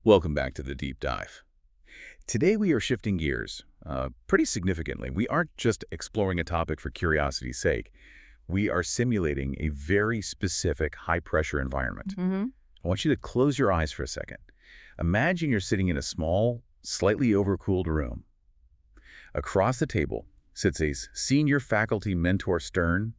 Welcome back to the deep dive. Today we are shifting gears pretty significantly. We aren't just exploring a topic for curiosity's sake. We are simulating a very specific high-pressure environment. I want you to close your eyes for a second. Imagine you're sitting in a small, slightly overcooled room. Across the table sits a senior faculty mentor stern,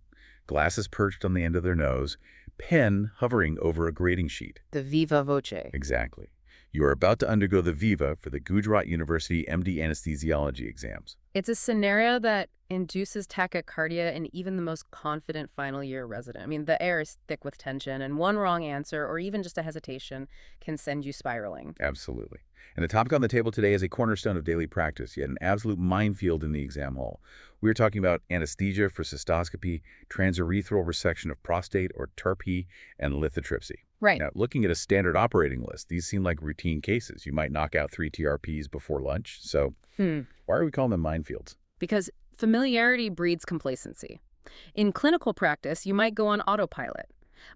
glasses perched on the end of their nose, pen hovering over a grading sheet. The Viva Voce. Exactly. You are about to undergo the Viva for the Gujarat University MD Anesthesiology exams. It's a scenario that induces tachycardia in even the most confident final year resident. I mean, the air is thick with tension, and one wrong answer or even just a hesitation can send you spiraling. Absolutely. And the topic on the table today is a cornerstone of daily practice, yet an absolute minefield in the exam hall. We're talking about anesthesia for cystoscopy, transurethral resection of prostate or TURP, and lithotripsy. Right. Now, looking at a standard operating list, these seem like routine cases. You might knock out 3 TRPs before lunch. So why are we calling them minefields? Because familiarity breeds complacency. In clinical practice, you might go on autopilot.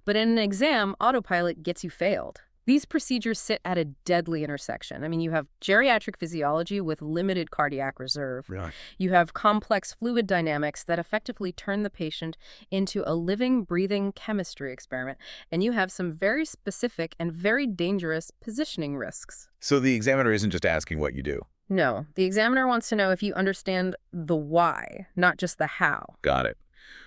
But in an exam, autopilot gets you failed. These procedures sit at a deadly intersection. I mean, you have geriatric physiology with limited cardiac reserve. Really? You have complex fluid dynamics that effectively turn the patient into a living, breathing chemistry experiment. And you have some very specific and very dangerous positioning risks. So the examiner isn't just asking what you do. No, the examiner wants to know if you understand the why, not just the how. Got it.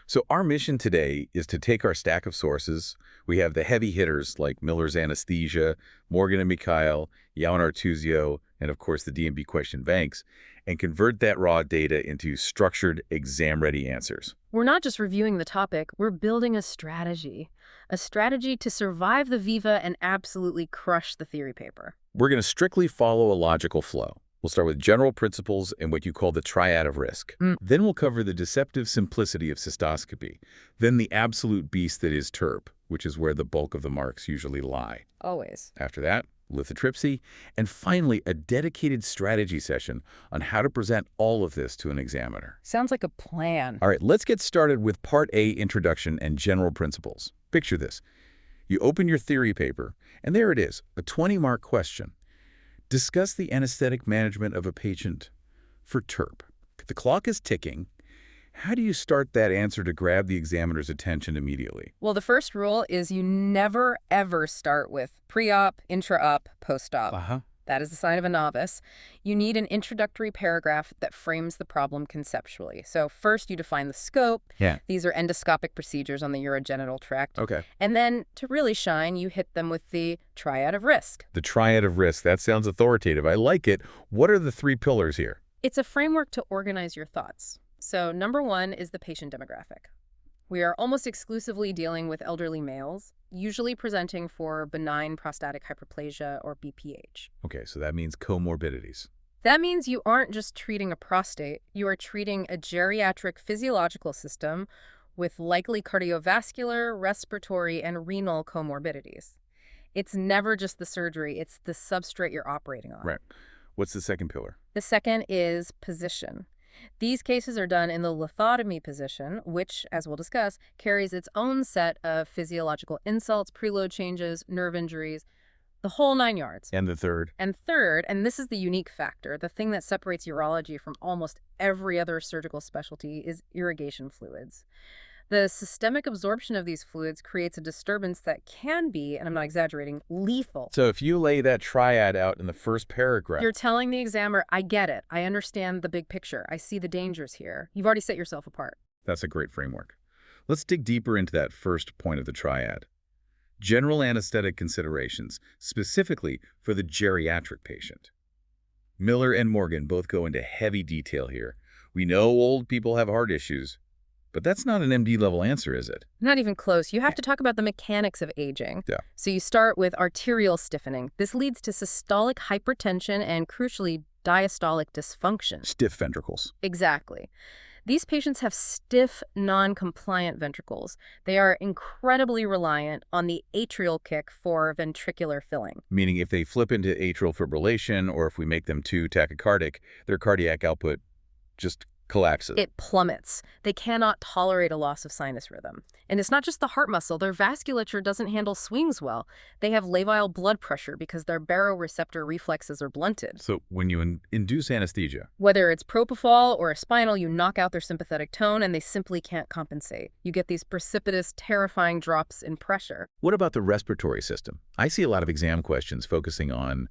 So our mission today is to take our stack of sources. We have the heavy hitters like Miller's Anesthesia, Morgan and Mikhail, Yao and Artuzio, and of course the DMB question banks, and convert that raw data into structured, exam-ready answers. We're not just reviewing the topic, we're building a strategy to survive the Viva and absolutely crush the theory paper. We're going to strictly follow a logical flow. We'll start with general principles and what you call the triad of risk. Then we'll cover the deceptive simplicity of cystoscopy. Then the absolute beast that is TURP, which is where the bulk of the marks usually lie. Always. After that, lithotripsy, and finally a dedicated strategy session on how to present all of this to an examiner. Sounds like a plan. All right, let's get started with Part A, Introduction and General Principles. Picture this. You open your theory paper, and there it is, a 20-mark question. Discuss the anesthetic management of a patient for TURP. The clock is ticking. How do you start that answer to grab the examiner's attention immediately? Well, the first rule is you never, ever start with pre-op, intra-op, post-op. That is the sign of a novice. You need an introductory paragraph that frames the problem conceptually. So first you define the scope. These are endoscopic procedures on the urogenital tract. And then to really shine, you hit them with the triad of risk. The triad of risk. That sounds authoritative. I like it. What are the 3 pillars here? It's a framework to organize your thoughts. So number 1 is the patient demographic. We are almost exclusively dealing with elderly males, usually presenting for benign prostatic hyperplasia or BPH. Okay, so that means comorbidities. That means you aren't just treating a prostate, you are treating a geriatric physiological system with likely cardiovascular, respiratory, and renal comorbidities. It's never just the surgery, it's the substrate you're operating on. Right. What's the second pillar? The second is position. These cases are done in the lithotomy position, which, as we'll discuss, carries its own set of physiological insults, preload changes, nerve injuries, the whole 9 yards. And the third? And third, and this is the unique factor, the thing that separates urology from almost every other surgical specialty, is irrigation fluids. The systemic absorption of these fluids creates a disturbance that can be, and I'm not exaggerating, lethal. So if you lay that triad out in the first paragraph... You're telling the examiner, I get it. I understand the big picture. I see the dangers here. You've already set yourself apart. That's a great framework. Let's dig deeper into that first point of the triad. General anesthetic considerations, specifically for the geriatric patient. Miller and Morgan both go into heavy detail here. We know old people have heart issues, but that's not an MD-level answer, is it? Not even close. You have to talk about the mechanics of aging. Yeah. So you start with arterial stiffening. This leads to systolic hypertension and, crucially, diastolic dysfunction. Stiff ventricles. Exactly. These patients have stiff, non-compliant ventricles. They are incredibly reliant on the atrial kick for ventricular filling. Meaning if they flip into atrial fibrillation or if we make them too tachycardic, their cardiac output just collapses. It plummets. They cannot tolerate a loss of sinus rhythm. And it's not just the heart muscle. Their vasculature doesn't handle swings well. They have labile blood pressure because their baroreceptor reflexes are blunted. So when you induce anesthesia, Whether it's propofol or a spinal, you knock out their sympathetic tone and they simply can't compensate. You get these precipitous, terrifying drops in pressure. what about the respiratory system? I see a lot of exam questions focusing on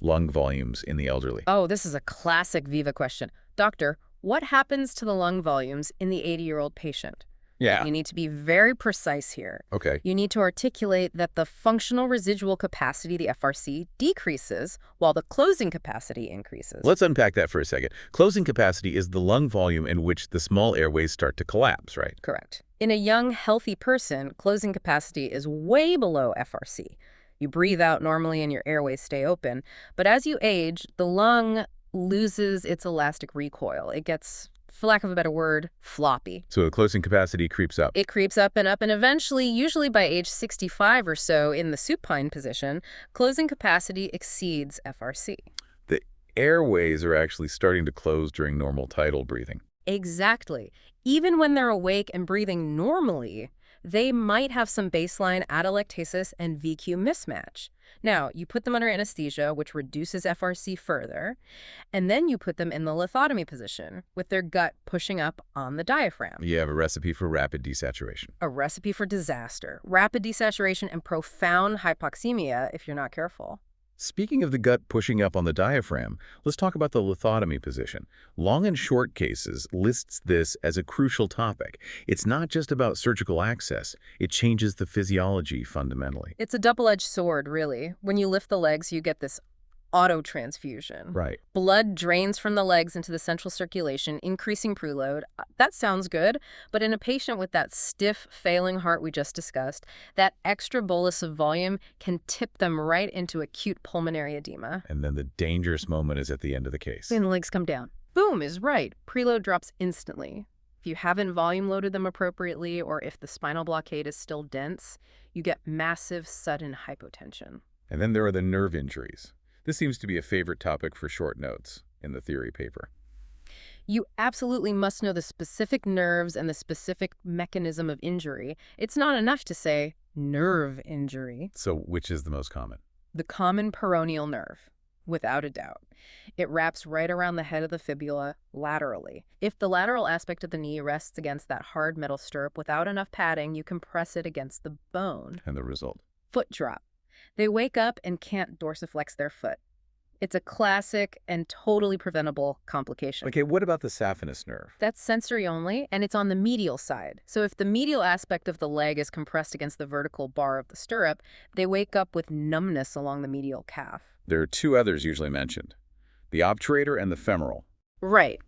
lung volumes in the elderly. Oh, this is a classic Viva question. Doctor, what happens to the lung volumes in the 80-year-old patient? Yeah. You need to be very precise here. Okay. You need to articulate that the functional residual capacity, the FRC, decreases while the closing capacity increases. Let's unpack that for a second. Closing capacity is the lung volume in which the small airways start to collapse, right? Correct. In a young, healthy person, closing capacity is way below FRC. You breathe out normally and your airways stay open. But as you age, the lung loses its elastic recoil. It gets, for lack of a better word, floppy. So the closing capacity creeps up. It creeps up, and eventually, usually by age 65 or so in the supine position, closing capacity exceeds FRC. The airways are actually starting to close during normal tidal breathing. Exactly. Even when they're awake and breathing normally, they might have some baseline atelectasis and VQ mismatch. Now, you put them under anesthesia, which reduces FRC further, and then you put them in the lithotomy position with their gut pushing up on the diaphragm. You have a recipe for rapid desaturation. A recipe for disaster. Rapid desaturation and profound hypoxemia if you're not careful. Speaking of the gut pushing up on the diaphragm, let's talk about the lithotomy position. Long and Short Cases lists this as a crucial topic. It's not just about surgical access. It changes the physiology fundamentally. It's a double-edged sword, really. When you lift the legs, you get this autotransfusion. Right. Blood drains from the legs into the central circulation, increasing preload. That sounds good, but in a patient with that stiff, failing heart we just discussed, that extra bolus of volume can tip them right into acute pulmonary edema. And then the dangerous moment is at the end of the case. And the legs come down. Boom is right. Preload drops instantly. If you haven't volume loaded them appropriately, or if the spinal blockade is still dense, you get massive, sudden hypotension. And then there are the nerve injuries. This seems to be a favorite topic for short notes in the theory paper. You absolutely must know the specific nerves and the specific mechanism of injury. It's not enough to say nerve injury. So which is the most common? The common peroneal nerve, without a doubt. It wraps right around the head of the fibula laterally. If the lateral aspect of the knee rests against that hard metal stirrup without enough padding, you can press it against the bone. And the result? Foot drop. They wake up and can't dorsiflex their foot. It's a classic and totally preventable complication. Okay, what about the saphenous nerve? That's sensory only, and it's on the medial side. So if the medial aspect of the leg is compressed against the vertical bar of the stirrup, they wake up with numbness along the medial calf. There are two others usually mentioned, the obturator and the femoral. Right.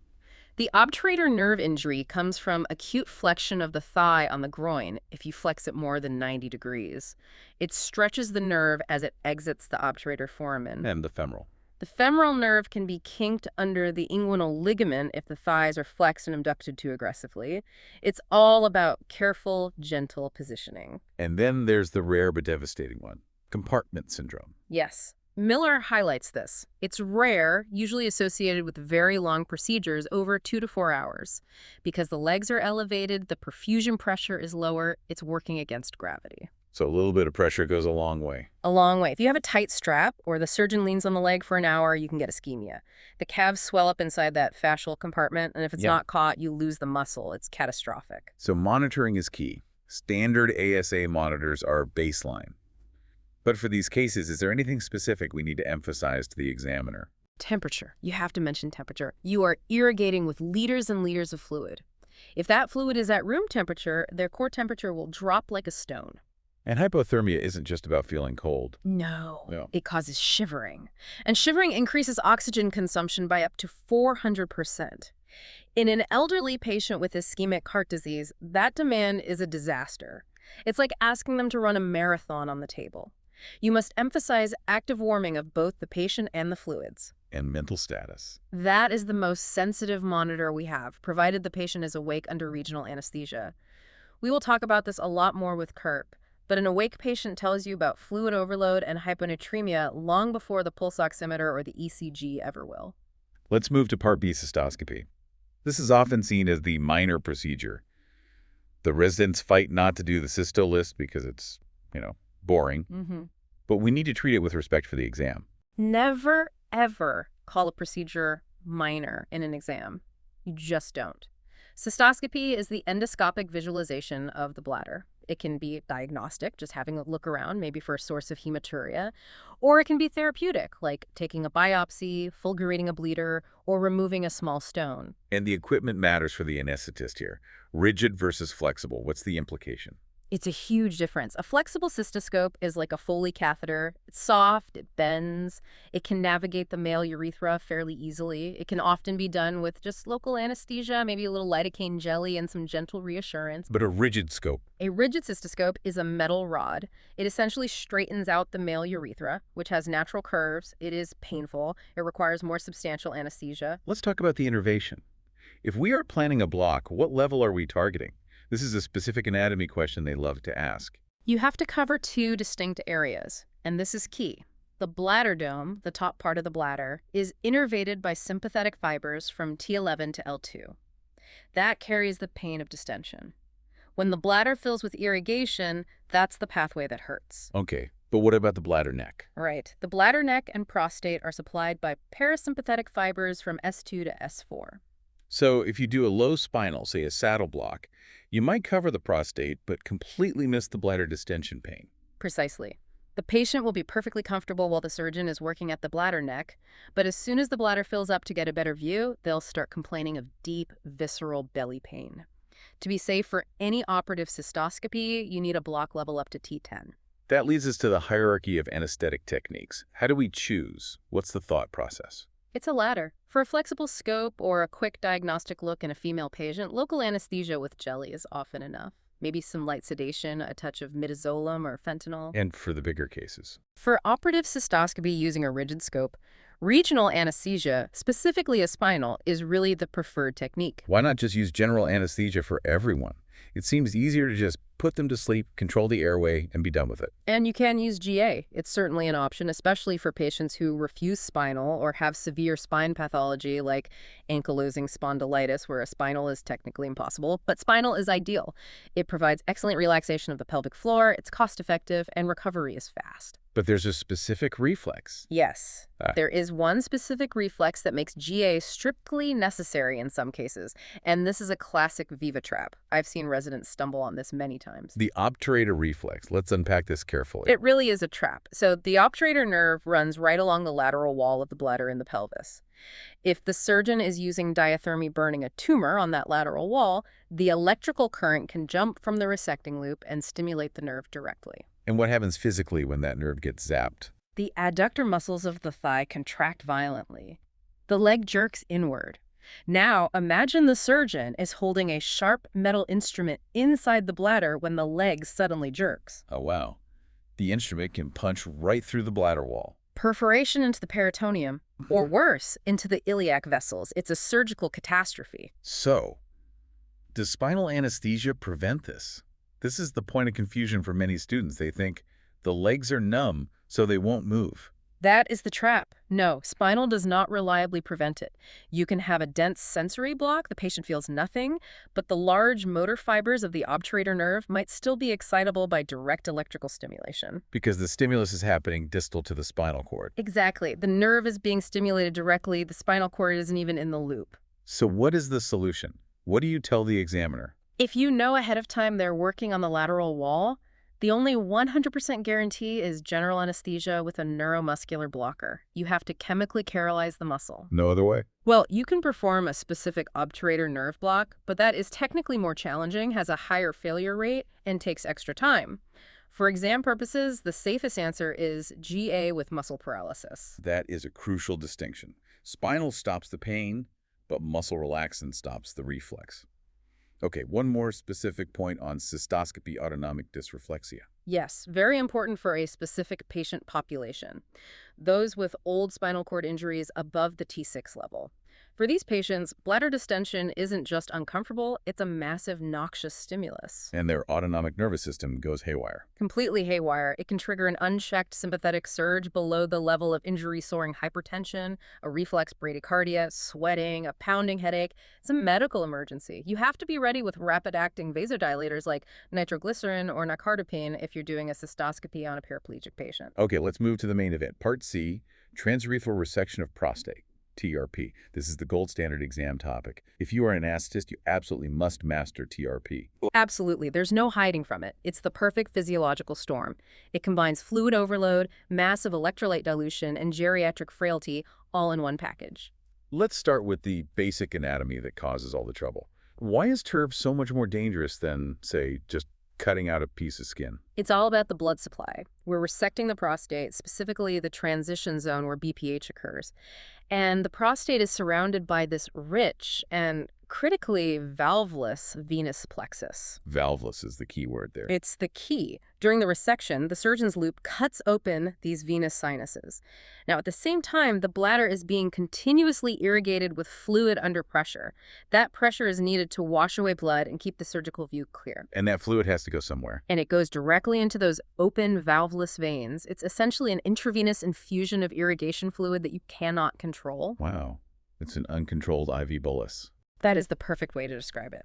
The obturator nerve injury comes from acute flexion of the thigh on the groin if you flex it more than 90 degrees. It stretches the nerve as it exits the obturator foramen. And the femoral. The femoral nerve can be kinked under the inguinal ligament if the thighs are flexed and abducted too aggressively. It's all about careful, gentle positioning. And then there's the rare but devastating one, compartment syndrome. Yes. Miller highlights this. It's rare, usually associated with very long procedures over 2 to 4 hours. Because the legs are elevated, the perfusion pressure is lower, it's working against gravity. So a little bit of pressure goes a long way. A long way. If you have a tight strap or the surgeon leans on the leg for an hour, you can get ischemia. The calves swell up inside that fascial compartment, and if it's not caught, you lose the muscle. It's catastrophic. So monitoring is key. Standard ASA monitors are baseline. But for these cases, is there anything specific we need to emphasize to the examiner? Temperature. You have to mention temperature. You are irrigating with liters and liters of fluid. If that fluid is at room temperature, their core temperature will drop like a stone. And hypothermia isn't just about feeling cold. No. It causes shivering. And shivering increases oxygen consumption by up to 400%. In an elderly patient with ischemic heart disease, that demand is a disaster. It's like asking them to run a marathon on the table. You must emphasize active warming of both the patient and the fluids. And mental status. That is the most sensitive monitor we have, provided the patient is awake under regional anesthesia. We will talk about this a lot more with TURP, but an awake patient tells you about fluid overload and hyponatremia long before the pulse oximeter or the ECG ever will. Let's move to Part B cystoscopy. This is often seen as the minor procedure. The residents fight not to do the cysto list because it's, boring. But we need to treat it with respect for the exam. Never, ever call a procedure minor in an exam. You just don't. Cystoscopy is the endoscopic visualization of the bladder. It can be diagnostic, just having a look around, maybe for a source of hematuria, or it can be therapeutic, like taking a biopsy, fulgurating a bleeder, or removing a small stone. And the equipment matters for the anesthetist here. Rigid versus flexible. What's the implication? It's a huge difference. A flexible cystoscope is like a Foley catheter. It's soft, it bends, it can navigate the male urethra fairly easily. It can often be done with just local anesthesia, maybe a little lidocaine jelly and some gentle reassurance. But a rigid scope? A rigid cystoscope is a metal rod. It essentially straightens out the male urethra, which has natural curves. It is painful. It requires more substantial anesthesia. Let's talk about the innervation. If we are planning a block, what level are we targeting? This is a specific anatomy question they love to ask. You have to cover two distinct areas, and this is key. The bladder dome, the top part of the bladder, is innervated by sympathetic fibers from T11 to L2. That carries the pain of distension. When the bladder fills with irrigation, that's the pathway that hurts. Okay, but what about the bladder neck? Right. The bladder neck and prostate are supplied by parasympathetic fibers from S2 to S4. So if you do a low spinal, say a saddle block, you might cover the prostate but completely miss the bladder distension pain. Precisely. The patient will be perfectly comfortable while the surgeon is working at the bladder neck, but as soon as the bladder fills up to get a better view, they'll start complaining of deep, visceral belly pain. To be safe for any operative cystoscopy, you need a block level up to T10. That leads us to the hierarchy of anesthetic techniques. How do we choose? What's the thought process? It's a ladder. For a flexible scope or a quick diagnostic look in a female patient, local anesthesia with jelly is often enough. Maybe some light sedation, a touch of midazolam or fentanyl. And for the bigger cases? For operative cystoscopy using a rigid scope, regional anesthesia, specifically a spinal, is really the preferred technique. Why not just use general anesthesia for everyone? It seems easier to just put them to sleep, control the airway, and be done with it. And you can use GA. It's certainly an option, especially for patients who refuse spinal or have severe spine pathology like ankylosing spondylitis, where a spinal is technically impossible. But spinal is ideal. It provides excellent relaxation of the pelvic floor, it's cost-effective, and recovery is fast. But there's a specific reflex. Yes. There is one specific reflex that makes GA strictly necessary in some cases, and this is a classic Viva trap. I've seen residents stumble on this many times. The obturator reflex. Let's unpack this carefully. It really is a trap. So the obturator nerve runs right along the lateral wall of the bladder in the pelvis. If the surgeon is using diathermy burning a tumor on that lateral wall, the electrical current can jump from the resecting loop and stimulate the nerve directly. And what happens physically when that nerve gets zapped? The adductor muscles of the thigh contract violently. The leg jerks inward. Now, imagine the surgeon is holding a sharp metal instrument inside the bladder when the leg suddenly jerks. Oh, wow. The instrument can punch right through the bladder wall. Perforation into the peritoneum, or worse, into the iliac vessels. It's a surgical catastrophe. So, does spinal anesthesia prevent this? This is the point of confusion for many students. They think the legs are numb, so they won't move. That is the trap. No, spinal does not reliably prevent it. You can have a dense sensory block, the patient feels nothing, but the large motor fibers of the obturator nerve might still be excitable by direct electrical stimulation. Because the stimulus is happening distal to the spinal cord. Exactly. The nerve is being stimulated directly. The spinal cord isn't even in the loop. So what is the solution? What do you tell the examiner? If you know ahead of time they're working on the lateral wall, the only 100% guarantee is general anesthesia with a neuromuscular blocker. You have to chemically cherolyze the muscle. No other way? Well, you can perform a specific obturator nerve block, but that is technically more challenging, has a higher failure rate, and takes extra time. For exam purposes, the safest answer is GA with muscle paralysis. That is a crucial distinction. Spinal stops the pain, but muscle relaxant stops the reflex. Okay, one more specific point on cystoscopy autonomic dysreflexia. Yes, very important for a specific patient population. Those with old spinal cord injuries above the T6 level. For these patients, bladder distension isn't just uncomfortable, it's a massive noxious stimulus. And their autonomic nervous system goes haywire. Completely haywire. It can trigger an unchecked sympathetic surge below the level of injury-soaring hypertension, a reflex bradycardia, sweating, a pounding headache. It's a medical emergency. You have to be ready with rapid-acting vasodilators like nitroglycerin or nicardipine if you're doing a cystoscopy on a paraplegic patient. Okay, let's move to the main event. Part C, transurethral resection of prostate. TURP. This is the gold standard exam topic. If you are an anesthetist, you absolutely must master TURP. Absolutely. There's no hiding from it. It's the perfect physiological storm. It combines fluid overload, massive electrolyte dilution, and geriatric frailty all in one package. Let's start with the basic anatomy that causes all the trouble. Why is TURP so much more dangerous than, say, just cutting out a piece of skin? It's all about the blood supply. We're resecting the prostate, specifically the transition zone where BPH occurs. And the prostate is surrounded by this rich and critically valveless venous plexus. Valveless is the key word there. It's the key. During the resection, the surgeon's loop cuts open these venous sinuses. Now, at the same time, the bladder is being continuously irrigated with fluid under pressure. That pressure is needed to wash away blood and keep the surgical view clear. And that fluid has to go somewhere. And it goes directly into those open valveless veins. It's essentially an intravenous infusion of irrigation fluid that you cannot control. Wow. It's an uncontrolled IV bolus. That is the perfect way to describe it.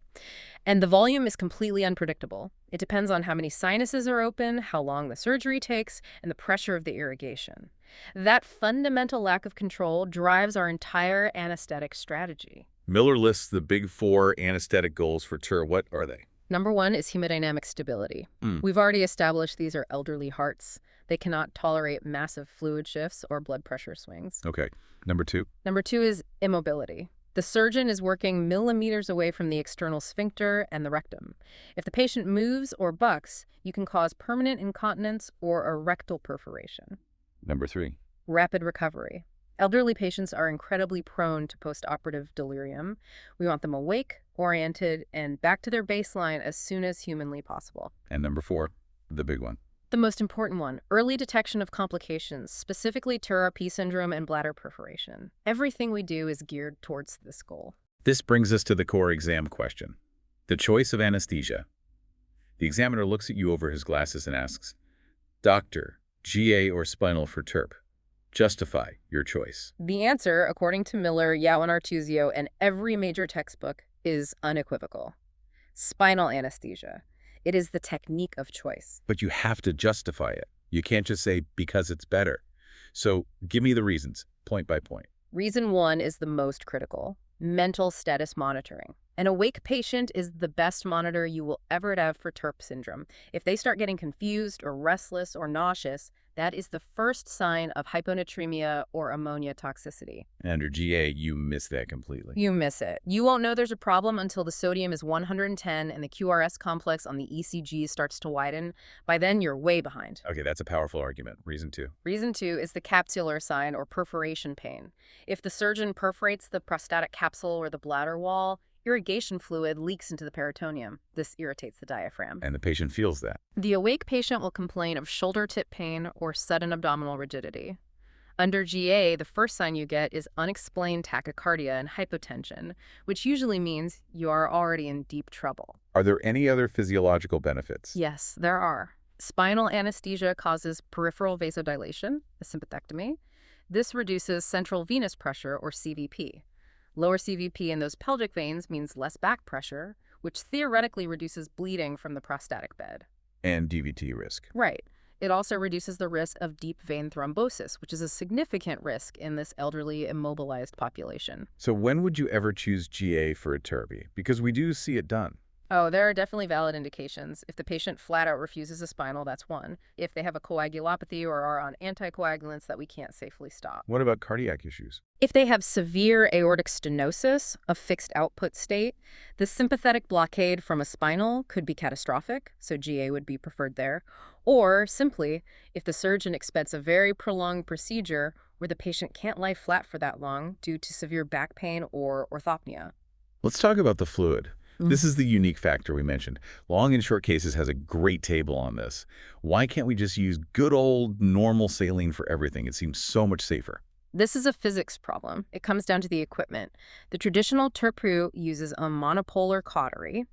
And the volume is completely unpredictable. It depends on how many sinuses are open, how long the surgery takes, and the pressure of the irrigation. That fundamental lack of control drives our entire anesthetic strategy. Miller lists the big 4 anesthetic goals for TURP. What are they? Number 1 is hemodynamic stability. We've already established these are elderly hearts. They cannot tolerate massive fluid shifts or blood pressure swings. Okay. Number 2? Number 2 is immobility. The surgeon is working millimeters away from the external sphincter and the rectum. If the patient moves or bucks, you can cause permanent incontinence or a rectal perforation. Number 3? Rapid recovery. Elderly patients are incredibly prone to postoperative delirium. We want them awake, oriented, and back to their baseline as soon as humanly possible. And number 4, the big one. The most important one, early detection of complications, specifically TURP syndrome and bladder perforation. Everything we do is geared towards this goal. This brings us to the core exam question. The choice of anesthesia. The examiner looks at you over his glasses and asks, Doctor, GA or spinal for TURP? Justify your choice. The answer, according to Miller, Yao, and Artuzio, and every major textbook, is unequivocal. Spinal anesthesia. It is the technique of choice. But you have to justify it. You can't just say, because it's better. So give me the reasons, point by point. Reason 1 is the most critical. Mental status monitoring. An awake patient is the best monitor you will ever have for TURP syndrome. If they start getting confused or restless or nauseous, that is the first sign of hyponatremia or ammonia toxicity. And under GA, you miss that completely. You miss it. You won't know there's a problem until the sodium is 110 and the QRS complex on the ECG starts to widen. By then, you're way behind. Okay, that's a powerful argument. Reason 2. Reason 2 is the capsular sign or perforation pain. If the surgeon perforates the prostatic capsule or the bladder wall, irrigation fluid leaks into the peritoneum. This irritates the diaphragm. And the patient feels that. The awake patient will complain of shoulder tip pain or sudden abdominal rigidity. Under GA, the first sign you get is unexplained tachycardia and hypotension, which usually means you are already in deep trouble. Are there any other physiological benefits? Yes, there are. Spinal anesthesia causes peripheral vasodilation, a sympathectomy. This reduces central venous pressure, or CVP. Lower CVP in those pelvic veins means less back pressure, which theoretically reduces bleeding from the prostatic bed. And DVT risk. Right. It also reduces the risk of deep vein thrombosis, which is a significant risk in this elderly immobilized population. So when would you ever choose GA for a TURP? Because we do see it done. Oh, there are definitely valid indications. If the patient flat out refuses a spinal, that's one. If they have a coagulopathy or are on anticoagulants that we can't safely stop. What about cardiac issues? If they have severe aortic stenosis, a fixed output state, the sympathetic blockade from a spinal could be catastrophic, so GA would be preferred there. Or simply, if the surgeon expects a very prolonged procedure where the patient can't lie flat for that long due to severe back pain or orthopnea. Let's talk about the fluid. This is the unique factor we mentioned. Long and Short Cases has a great table on this. Why can't we just use good old normal saline for everything? It seems so much safer. This is a physics problem. It comes down to the equipment. The traditional TURP uses a monopolar cautery.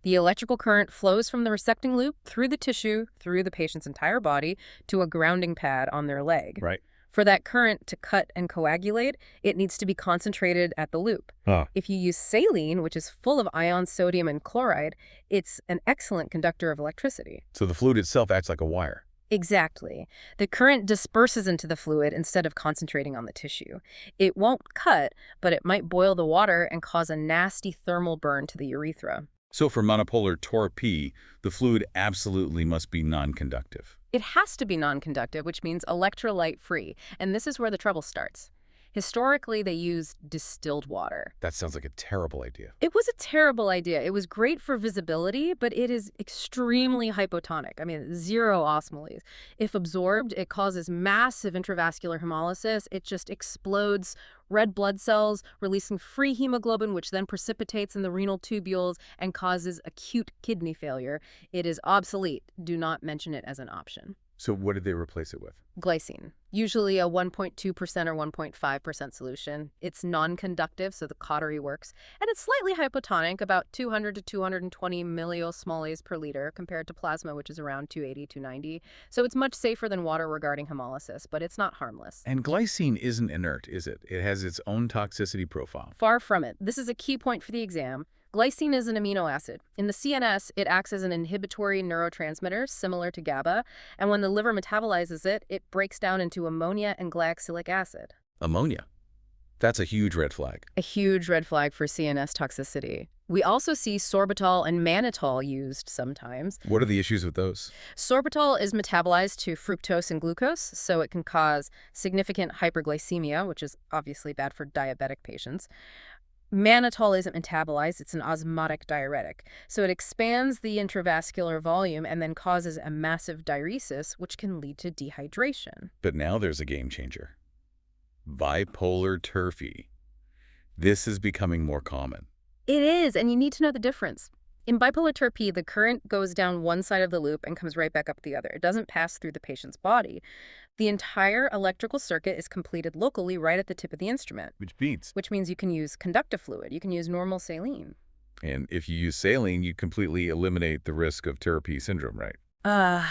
The electrical current flows from the resecting loop through the tissue, through the patient's entire body, to a grounding pad on their leg. Right. For that current to cut and coagulate, it needs to be concentrated at the loop. If you use saline, which is full of ions sodium and chloride, it's an excellent conductor of electricity. So the fluid itself acts like a wire. Exactly. The current disperses into the fluid instead of concentrating on the tissue. It won't cut, but it might boil the water and cause a nasty thermal burn to the urethra. So for monopolar TURP, the fluid absolutely must be non-conductive. It has to be non-conductive, which means electrolyte-free, and this is where the trouble starts. Historically, they used distilled water. That sounds like a terrible idea. It was a terrible idea. It was great for visibility, but it is extremely hypotonic. I mean, 0 osmoles. If absorbed, it causes massive intravascular hemolysis. It just explodes red blood cells, releasing free hemoglobin, which then precipitates in the renal tubules and causes acute kidney failure. It is obsolete. Do not mention it as an option. So what did they replace it with? Glycine, usually a 1.2% or 1.5% solution. It's non-conductive, so the cautery works, and it's slightly hypotonic, about 200 to 220 milliosmoles per liter, compared to plasma, which is around 280, 290. So it's much safer than water regarding hemolysis, but it's not harmless. And glycine isn't inert, is it? It has its own toxicity profile. Far from it. This is a key point for the exam. Glycine is an amino acid. In the CNS, it acts as an inhibitory neurotransmitter, similar to GABA, and when the liver metabolizes it, it breaks down into ammonia and glyoxylic acid. Ammonia? That's a huge red flag. A huge red flag for CNS toxicity. We also see sorbitol and mannitol used sometimes. What are the issues with those? Sorbitol is metabolized to fructose and glucose, so it can cause significant hyperglycemia, which is obviously bad for diabetic patients. Mannitol isn't metabolized, it's an osmotic diuretic. So it expands the intravascular volume and then causes a massive diuresis, which can lead to dehydration. But now there's a game changer. Bipolar TURP. This is becoming more common. It is, and you need to know the difference. In bipolar TURP, the current goes down one side of the loop and comes right back up the other. It doesn't pass through the patient's body. The entire electrical circuit is completed locally right at the tip of the instrument. Which means you can use conductive fluid. You can use normal saline. And if you use saline, you completely eliminate the risk of TURP syndrome, right?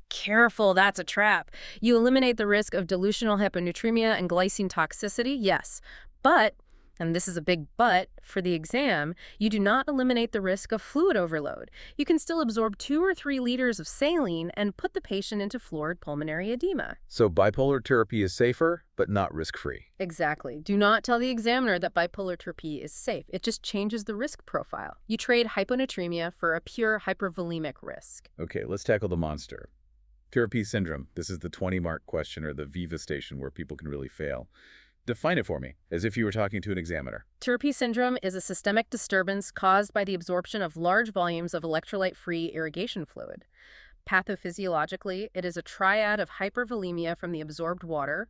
Careful, that's a trap. You eliminate the risk of dilutional hyponatremia and glycine toxicity, yes. But, and this is a big but, for the exam, you do not eliminate the risk of fluid overload. You can still absorb 2 or 3 liters of saline and put the patient into florid pulmonary edema. So bipolar TURP is safer, but not risk-free. Exactly. Do not tell the examiner that bipolar TURP is safe. It just changes the risk profile. You trade hyponatremia for a pure hypervolemic risk. Okay, let's tackle the monster. TURP syndrome. This is the 20-mark question, or the Viva station, where people can really fail. Define it for me, as if you were talking to an examiner. TURP syndrome is a systemic disturbance caused by the absorption of large volumes of electrolyte-free irrigation fluid. Pathophysiologically, it is a triad of hypervolemia from the absorbed water,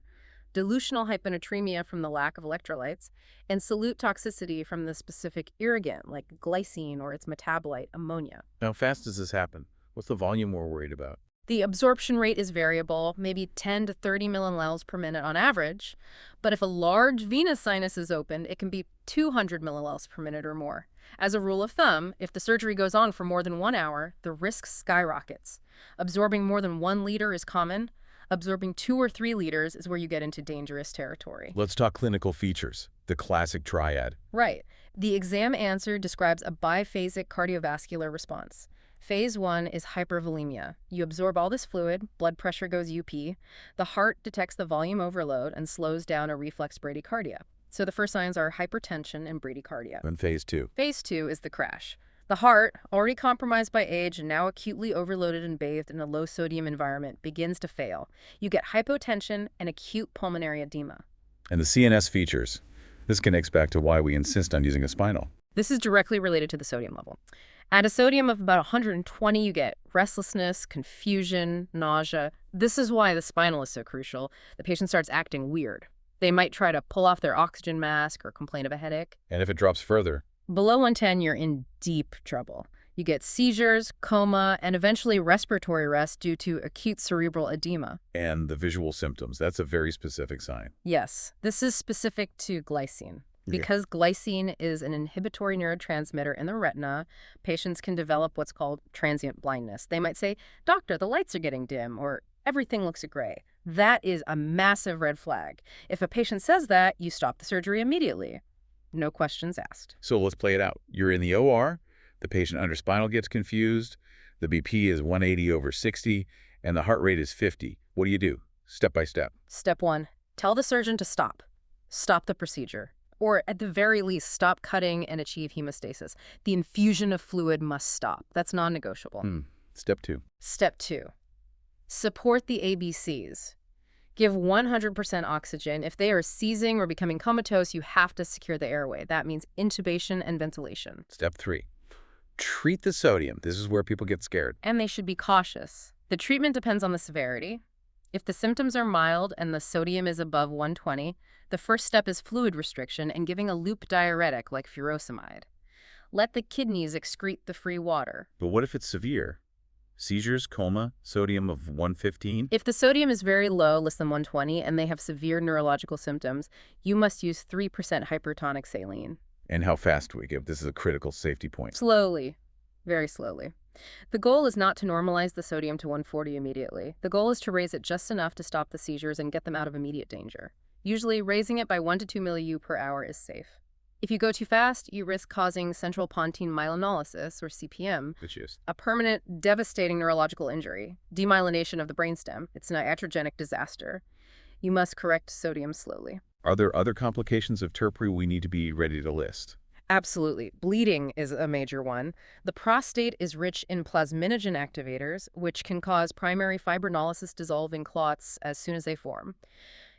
dilutional hyponatremia from the lack of electrolytes, and solute toxicity from the specific irrigant, like glycine or its metabolite, ammonia. How fast does this happen? What's the volume we're worried about? The absorption rate is variable, maybe 10 to 30 millimoles per minute on average, but if a large venous sinus is opened, it can be 200 millimoles per minute or more. As a rule of thumb, if the surgery goes on for more than 1 hour, the risk skyrockets. Absorbing more than 1 liter is common. Absorbing 2 or 3 liters is where you get into dangerous territory. Let's talk clinical features, the classic triad. Right. The exam answer describes a biphasic cardiovascular response. Phase 1 is hypervolemia. You absorb all this fluid, blood pressure goes UP, the heart detects the volume overload and slows down a reflex bradycardia. So the first signs are hypertension and bradycardia. And phase 2? Phase 2 is the crash. The heart, already compromised by age and now acutely overloaded and bathed in a low-sodium environment, begins to fail. You get hypotension and acute pulmonary edema. And the CNS features. This connects back to why we insist on using a spinal. This is directly related to the sodium level. At a sodium of about 120, you get restlessness, confusion, nausea. This is why the spinal is so crucial. The patient starts acting weird. They might try to pull off their oxygen mask or complain of a headache. And if it drops further? Below 110, you're in deep trouble. You get seizures, coma, and eventually respiratory arrest due to acute cerebral edema. And the visual symptoms, that's a very specific sign. Yes, this is specific to glycine. Because glycine is an inhibitory neurotransmitter in the retina, patients can develop what's called transient blindness. They might say, "Doctor, the lights are getting dim," or "Everything looks gray." That is a massive red flag. If a patient says that, you stop the surgery immediately. No questions asked. So let's play it out. You're in the OR, the patient under spinal gets confused, the BP is 180/60, and the heart rate is 50. What do you do? Step by step. Step 1, tell the surgeon to stop. Stop the procedure. Or at the very least, stop cutting and achieve hemostasis. The infusion of fluid must stop. That's non-negotiable. Step 2. Step 2, support the ABCs. Give 100% oxygen. If they are seizing or becoming comatose, you have to secure the airway. That means intubation and ventilation. Step 3. Treat the sodium. This is where people get scared. And they should be cautious. The treatment depends on the severity. If the symptoms are mild and the sodium is above 120, the first step is fluid restriction and giving a loop diuretic like furosemide. Let the kidneys excrete the free water. But what if it's severe? Seizures, coma, sodium of 115? If the sodium is very low, less than 120, and they have severe neurological symptoms, you must use 3% hypertonic saline. And how fast do we give? This is a critical safety point. Slowly. Very slowly. The goal is not to normalize the sodium to 140 immediately. The goal is to raise it just enough to stop the seizures and get them out of immediate danger. Usually, raising it by 1 to 2 millU per hour is safe. If you go too fast, you risk causing central pontine myelonolysis, or CPM, Which is? a permanent, devastating neurological injury, demyelination of the brainstem. It's an iatrogenic disaster. You must correct sodium slowly. Are there other complications of TURP we need to be ready to list? Absolutely. Bleeding is a major one. The prostate is rich in plasminogen activators, which can cause primary fibrinolysis dissolving clots as soon as they form.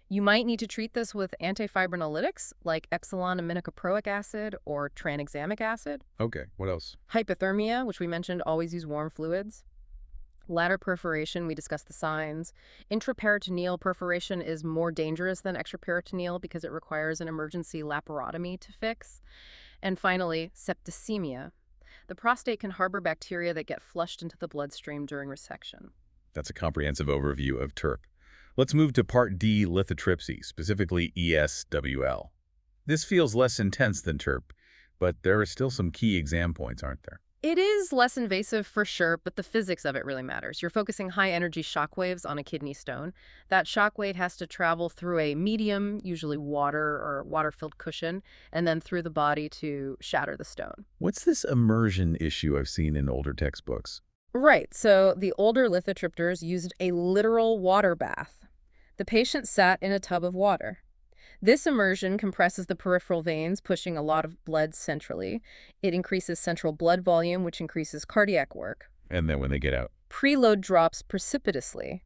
You might need to treat this with antifibrinolytics like epsilon aminocaproic acid or tranexamic acid. Okay, what else? Hypothermia, which we mentioned, always use warm fluids. Bladder perforation, we discussed the signs. Intraperitoneal perforation is more dangerous than extraperitoneal because it requires an emergency laparotomy to fix. And finally, septicemia. The prostate can harbor bacteria that get flushed into the bloodstream during resection. That's a comprehensive overview of TURP. Let's move to Part D, lithotripsy, specifically ESWL. This feels less intense than TURP, but there are still some key exam points, aren't there? It is less invasive for sure, but the physics of it really matters. You're focusing high-energy shock waves on a kidney stone. That shock wave has to travel through a medium, usually water or water-filled cushion, and then through the body to shatter the stone. What's this immersion issue I've seen in older textbooks? Right, so the older lithotripters used a literal water bath. The patient sat in a tub of water. This immersion compresses the peripheral veins, pushing a lot of blood centrally. It increases central blood volume, which increases cardiac work. And then when they get out? Preload drops precipitously.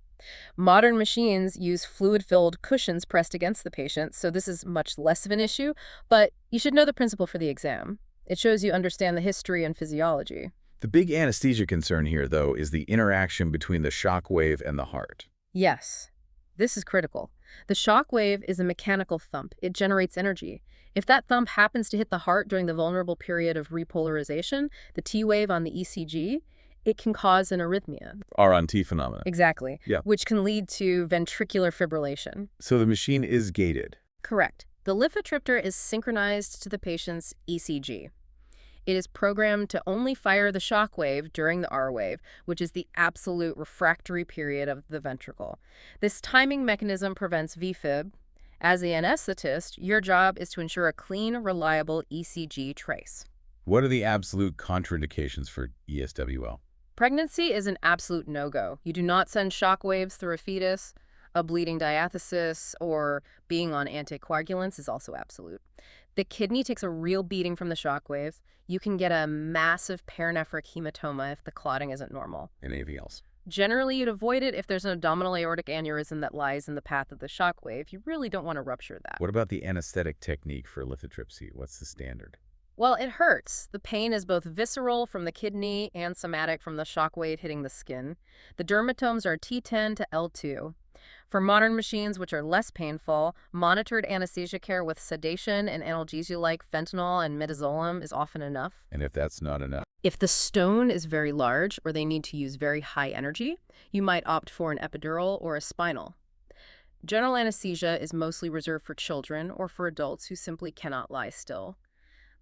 Modern machines use fluid-filled cushions pressed against the patient, so this is much less of an issue, but you should know the principle for the exam. It shows you understand the history and physiology. The big anesthesia concern here, though, is the interaction between the shock wave and the heart. Yes. This is critical. The shock wave is a mechanical thump. It generates energy. If that thump happens to hit the heart during the vulnerable period of repolarization, the T wave on the ECG, it can cause an arrhythmia. R-on-T phenomena. Exactly. Yeah. Which can lead to ventricular fibrillation. So the machine is gated. Correct. The lithotripter is synchronized to the patient's ECG. It is programmed to only fire the shock wave during the R wave, which is the absolute refractory period of the ventricle. This timing mechanism prevents VFib. As the anesthetist, your job is to ensure a clean, reliable ECG trace. What are the absolute contraindications for ESWL? Pregnancy is an absolute no-go. You do not send shock waves through a fetus. A bleeding diathesis or being on anticoagulants is also absolute. The kidney takes a real beating from the shock waves. You can get a massive perinephric hematoma if the clotting isn't normal. And anything else? Generally, you'd avoid it if there's an abdominal aortic aneurysm that lies in the path of the shock wave. You really don't want to rupture that. What about the anesthetic technique for lithotripsy? What's the standard? Well, it hurts. The pain is both visceral from the kidney and somatic from the shock wave hitting the skin. The dermatomes are T10 to L2. For modern machines, which are less painful, monitored anesthesia care with sedation and analgesia like fentanyl and midazolam is often enough. And if that's not enough? If the stone is very large or they need to use very high energy, you might opt for an epidural or a spinal. General anesthesia is mostly reserved for children or for adults who simply cannot lie still.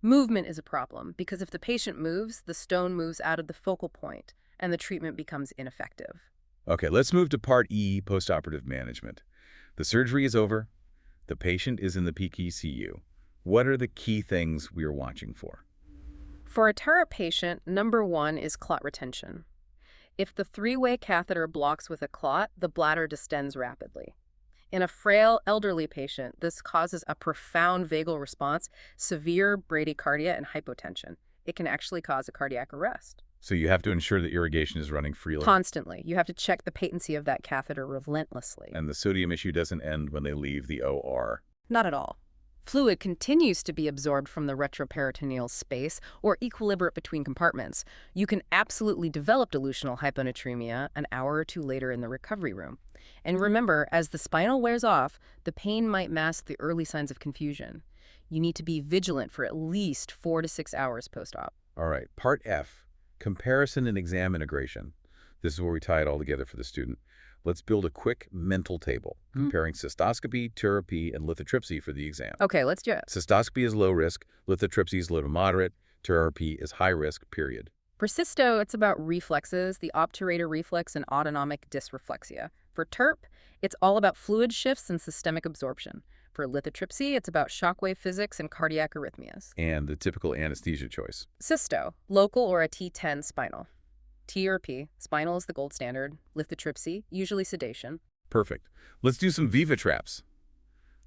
Movement is a problem because if the patient moves, the stone moves out of the focal point and the treatment becomes ineffective. Okay, let's move to Part E, postoperative management. The surgery is over. The patient is in the PICU. What are the key things we are watching for? For a TURP patient, number 1 is clot retention. If the 3-way catheter blocks with a clot, the bladder distends rapidly. In a frail, elderly patient, this causes a profound vagal response, severe bradycardia, and hypotension. It can actually cause a cardiac arrest. So you have to ensure that irrigation is running freely. Constantly. You have to check the patency of that catheter relentlessly. And the sodium issue doesn't end when they leave the OR. Not at all. Fluid continues to be absorbed from the retroperitoneal space or equilibrate between compartments. You can absolutely develop dilutional hyponatremia an hour or 2 later in the recovery room. And remember, as the spinal wears off, the pain might mask the early signs of confusion. You need to be vigilant for at least 4 to 6 hours post-op. All right, Part F, comparison and exam integration. This is where we tie it all together for the student. Let's build a quick mental table, comparing cystoscopy, TURP, and lithotripsy for the exam. Okay, let's do it. Cystoscopy is low risk, lithotripsy is low to moderate, TURP is high risk, period. For cysto, it's about reflexes, the obturator reflex and autonomic dysreflexia. For TURP, it's all about fluid shifts and systemic absorption. For lithotripsy, it's about shockwave physics and cardiac arrhythmias. And the typical anesthesia choice. Cysto, local or a T10 spinal. TURP, spinal is the gold standard. Lithotripsy, usually sedation. Perfect. Let's do some Viva traps.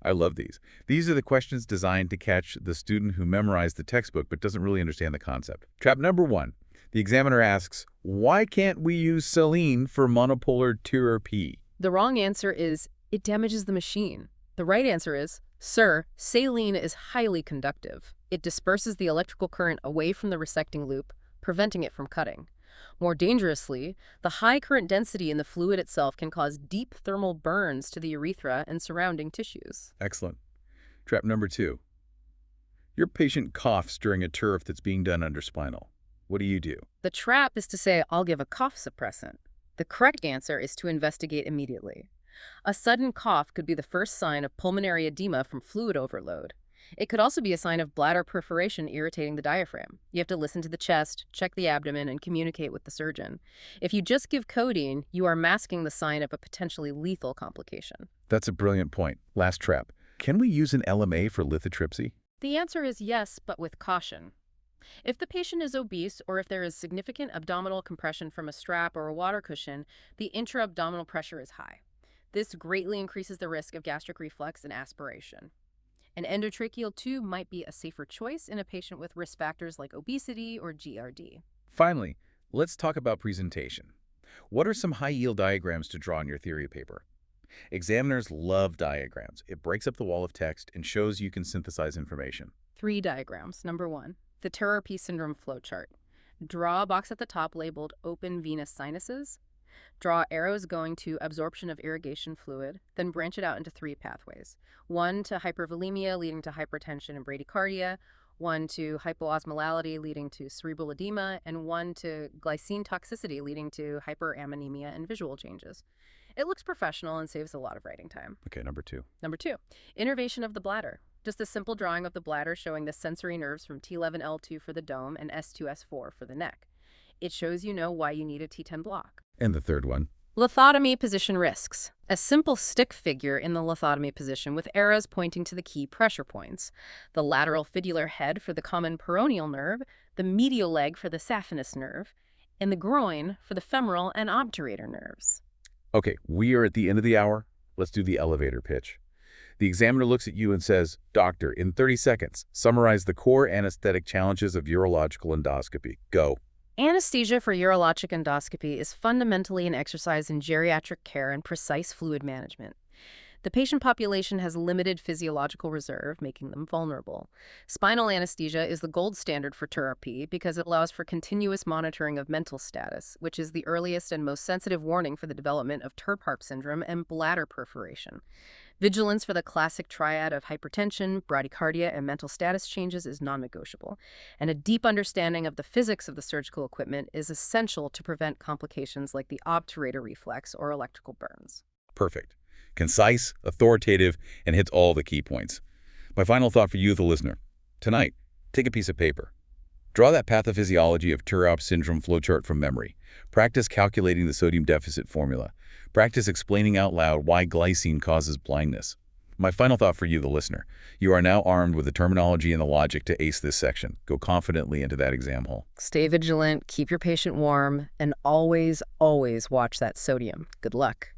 I love these. These are the questions designed to catch the student who memorized the textbook but doesn't really understand the concept. Trap number 1. The examiner asks, why can't we use Saline for monopolar TURP? The wrong answer is, it damages the machine. The right answer is, sir, saline is highly conductive. It disperses the electrical current away from the resecting loop, preventing it from cutting. More dangerously, the high current density in the fluid itself can cause deep thermal burns to the urethra and surrounding tissues. Excellent. Trap number 2. Your patient coughs during a TURP that's being done under spinal. What do you do? The trap is to say, I'll give a cough suppressant. The correct answer is to investigate immediately. A sudden cough could be the first sign of pulmonary edema from fluid overload. It could also be a sign of bladder perforation irritating the diaphragm. You have to listen to the chest, check the abdomen, and communicate with the surgeon. If you just give codeine, you are masking the sign of a potentially lethal complication. That's a brilliant point. Last trap. Can we use an LMA for lithotripsy? The answer is yes, but with caution. If the patient is obese or if there is significant abdominal compression from a strap or a water cushion, the intra-abdominal pressure is high. This greatly increases the risk of gastric reflux and aspiration. An endotracheal tube might be a safer choice in a patient with risk factors like obesity or GRD. Finally, let's talk about presentation. What are some high-yield diagrams to draw in your theory paper? Examiners love diagrams. It breaks up the wall of text and shows you can synthesize information. 3 diagrams. Number 1, the TURP syndrome flowchart. Draw a box at the top labeled open venous sinuses. Draw arrows going to absorption of irrigation fluid, then branch it out into 3 pathways. 1 to hypervolemia leading to hypertension and bradycardia, 1 to hypo-osmolality leading to cerebral edema, and 1 to glycine toxicity leading to hyperammonemia and visual changes. It looks professional and saves a lot of writing time. Okay, number 2. Number 2, innervation of the bladder. Just a simple drawing of the bladder showing the sensory nerves from T11L2 for the dome and S2S4 for the neck. It shows you know why you need a T10 block. And the third one. Lithotomy position risks. A simple stick figure in the lithotomy position with arrows pointing to the key pressure points. The lateral fibular head for the common peroneal nerve, the medial leg for the saphenous nerve, and the groin for the femoral and obturator nerves. Okay, we are at the end of the hour. Let's do the elevator pitch. The examiner looks at you and says, Doctor, in 30 seconds, summarize the core anesthetic challenges of urological endoscopy. Go. Anesthesia for urologic endoscopy is fundamentally an exercise in geriatric care and precise fluid management. The patient population has limited physiological reserve, making them vulnerable. Spinal anesthesia is the gold standard for TURP because it allows for continuous monitoring of mental status, which is the earliest and most sensitive warning for the development of TURP syndrome and bladder perforation. Vigilance for the classic triad of hypertension, bradycardia, and mental status changes is non-negotiable, and a deep understanding of the physics of the surgical equipment is essential to prevent complications like the obturator reflex or electrical burns. Perfect. Concise, authoritative, and hits all the key points. My final thought for you, the listener. Tonight, take a piece of paper. Draw that pathophysiology of TURP syndrome flowchart from memory. Practice calculating the sodium deficit formula. Practice explaining out loud why glycine causes blindness. My final thought for you, the listener. You are now armed with the terminology and the logic to ace this section. Go confidently into that exam hall. Stay vigilant, keep your patient warm, and always, always watch that sodium. Good luck.